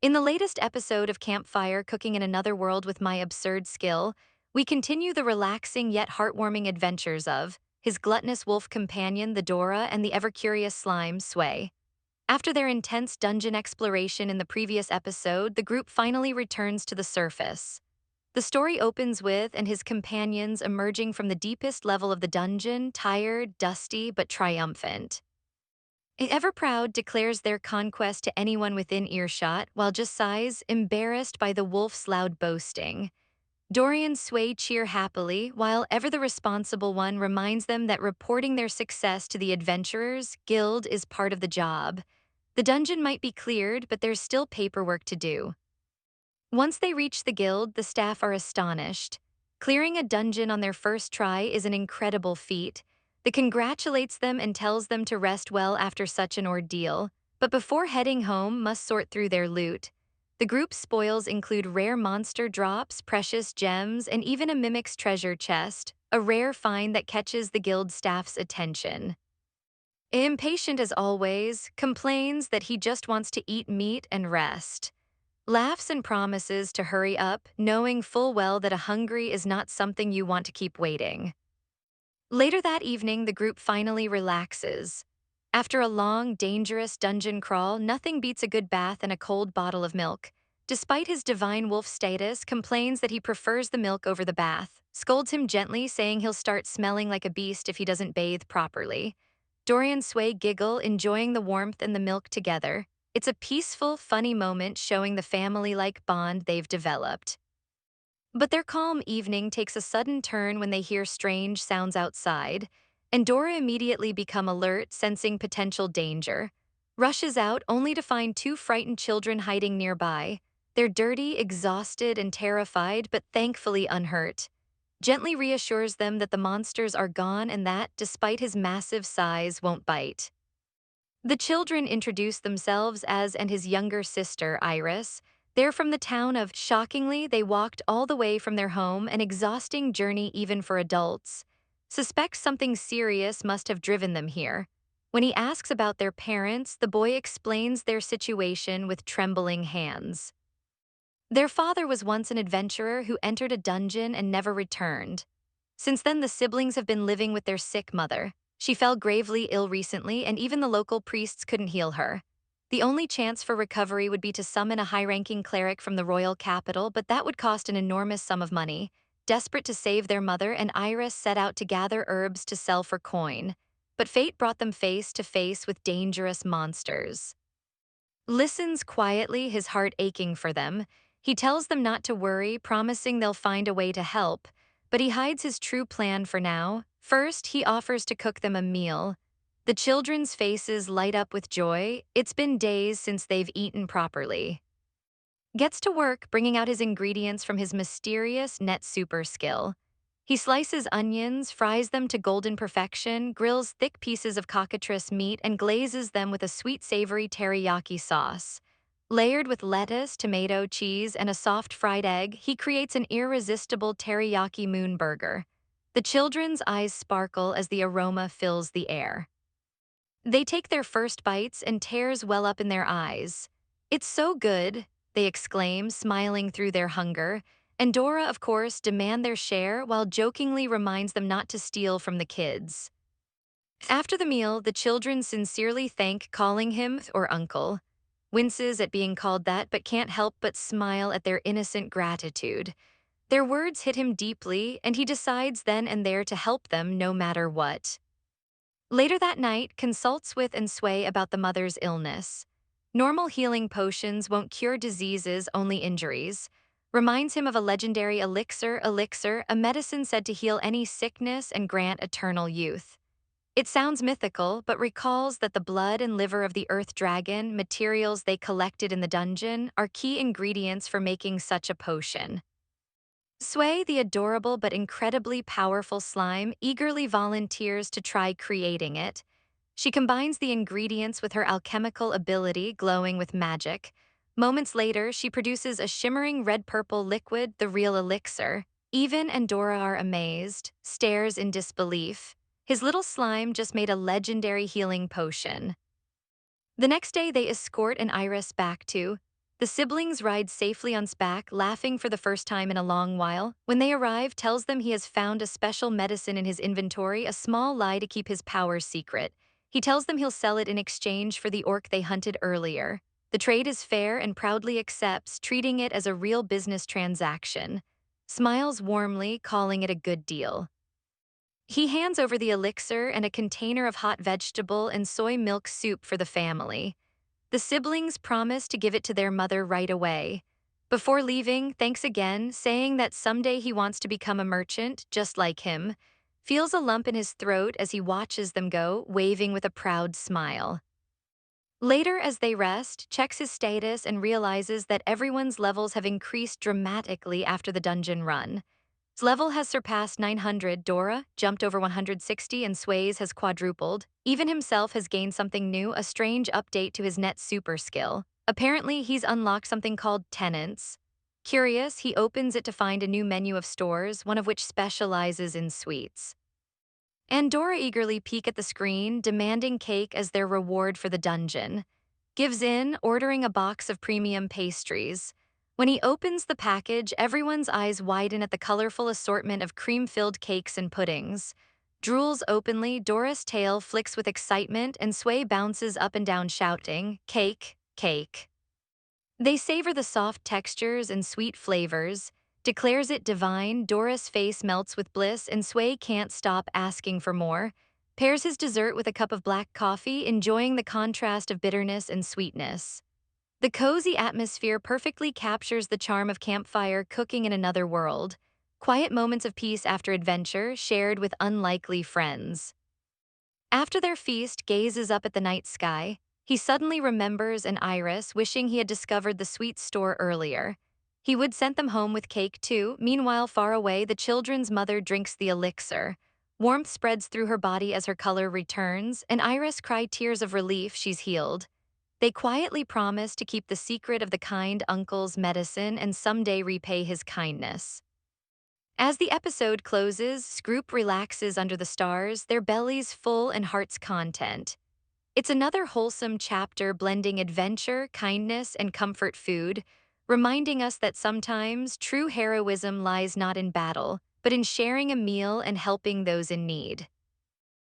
In the latest episode of Campfire Cooking in Another World with My Absurd Skill, we continue the relaxing yet heartwarming adventures of his gluttonous wolf companion, the Dora, and the ever-curious slime, Sway. After their intense dungeon exploration in the previous episode, the group finally returns to the surface. The story opens with and his companions emerging from the deepest level of the dungeon, tired, dusty, but triumphant. Ever Proud declares their conquest to anyone within earshot, while just sighs, embarrassed by the wolf's loud boasting. Dory and Sway cheer happily, while Ever the Responsible One reminds them that reporting their success to the Adventurers Guild is part of the job. The dungeon might be cleared, but there's still paperwork to do. Once they reach the guild, the staff are astonished. Clearing a dungeon on their first try is an incredible feat. They congratulates them and tells them to rest well after such an ordeal, but before heading home must sort through their loot. The group's spoils include rare monster drops, precious gems, and even a mimic's treasure chest, a rare find that catches the guild staff's attention. Impatient as always, complains that he just wants to eat meat and rest. Laughs and promises to hurry up, knowing full well that a hungry is not something you want to keep waiting. Later that evening, the group finally relaxes. After a long, dangerous dungeon crawl, nothing beats a good bath and a cold bottle of milk. Despite his divine wolf status, complains that he prefers the milk over the bath, scolds him gently, saying he'll start smelling like a beast if he doesn't bathe properly. Dory and Sway giggle, enjoying the warmth and the milk together. It's a peaceful, funny moment showing the family-like bond they've developed. But their calm evening takes a sudden turn when they hear strange sounds outside, and Dora immediately become alert, sensing potential danger. Rushes out only to find two frightened children hiding nearby. They're dirty, exhausted, and terrified, but thankfully unhurt. Gently reassures them that the monsters are gone and that, despite his massive size, won't bite. The children introduce themselves as and his younger sister, Iris. They're from the town of, shockingly, they walked all the way from their home, an exhausting journey even for adults. Suspects something serious must have driven them here. When he asks about their parents, the boy explains their situation with trembling hands. Their father was once an adventurer who entered a dungeon and never returned. Since then, the siblings have been living with their sick mother. She fell gravely ill recently, and even the local priests couldn't heal her. The only chance for recovery would be to summon a high-ranking cleric from the royal capital, but that would cost an enormous sum of money. Desperate to save their mother, and Iris set out to gather herbs to sell for coin. But fate brought them face to face with dangerous monsters. Listens quietly, his heart aching for them. He tells them not to worry, promising they'll find a way to help. But he hides his true plan for now. First, he offers to cook them a meal. The children's faces light up with joy. It's been days since they've eaten properly. Gets to work bringing out his ingredients from his mysterious net super skill. He slices onions, fries them to golden perfection, grills thick pieces of cockatrice meat, and glazes them with a sweet savory teriyaki sauce. Layered with lettuce, tomato, cheese, and a soft fried egg, he creates an irresistible teriyaki moon burger. The children's eyes sparkle as the aroma fills the air. They take their first bites and tears well up in their eyes. "It's so good," they exclaim, smiling through their hunger. And Dora, of course, demand their share while jokingly reminds them not to steal from the kids. After the meal, the children sincerely thank calling him or uncle. Winces at being called that but can't help but smile at their innocent gratitude. Their words hit him deeply, and he decides then and there to help them no matter what. Later that night, consults with and Sway about the mother's illness. Normal healing potions won't cure diseases, only injuries. Reminds him of a legendary elixir, a medicine said to heal any sickness and grant eternal youth. It sounds mythical, but recalls that the blood and liver of the earth dragon, materials they collected in the dungeon, are key ingredients for making such a potion. Sway, the adorable but incredibly powerful slime, eagerly volunteers to try creating it. She combines the ingredients with her alchemical ability, glowing with magic. Moments later, she produces a shimmering red-purple liquid, the real elixir. Even and Dora are amazed, stares in disbelief. His little slime just made a legendary healing potion. The next day, they escort an Iris back to The siblings ride safely on Spack, laughing for the first time in a long while. When they arrive, tells them he has found a special medicine in his inventory, a small lie to keep his powers secret. He tells them he'll sell it in exchange for the orc they hunted earlier. The trade is fair and proudly accepts, treating it as a real business transaction. Smiles warmly, calling it a good deal. He hands over the elixir and a container of hot vegetable and soy milk soup for the family. The siblings promise to give it to their mother right away. Before leaving, thanks again, saying that someday he wants to become a merchant, just like him. Feels a lump in his throat as he watches them go, waving with a proud smile. Later, as they rest, checks his status and realizes that everyone's levels have increased dramatically after the dungeon run. His level has surpassed 900, Dora jumped over 160, and Sway's has quadrupled. Even himself has gained something new, a strange update to his net super skill. Apparently, he's unlocked something called tenants. Curious, he opens it to find a new menu of stores, one of which specializes in sweets. And Dora eagerly peek at the screen, demanding cake as their reward for the dungeon. Gives in, ordering a box of premium pastries. When he opens the package, everyone's eyes widen at the colorful assortment of cream-filled cakes and puddings. Drools openly, Dora's tail flicks with excitement, and Sway bounces up and down shouting, "Cake, cake." They savor the soft textures and sweet flavors. Declares it divine, Dora's face melts with bliss, and Sway can't stop asking for more. Pairs his dessert with a cup of black coffee, enjoying the contrast of bitterness and sweetness. The cozy atmosphere perfectly captures the charm of campfire cooking in another world. Quiet moments of peace after adventure, shared with unlikely friends. After their feast, gazes up at the night sky. He suddenly remembers an Iris, wishing he had discovered the sweet store earlier. He would send them home with cake too. Meanwhile, far away, the children's mother drinks the elixir. Warmth spreads through her body as her color returns, and Iris cries tears of relief she's healed. They quietly promise to keep the secret of the kind uncle's medicine and someday repay his kindness. As the episode closes, Scroop relaxes under the stars, their bellies full and hearts content. It's another wholesome chapter blending adventure, kindness, and comfort food, reminding us that sometimes true heroism lies not in battle, but in sharing a meal and helping those in need.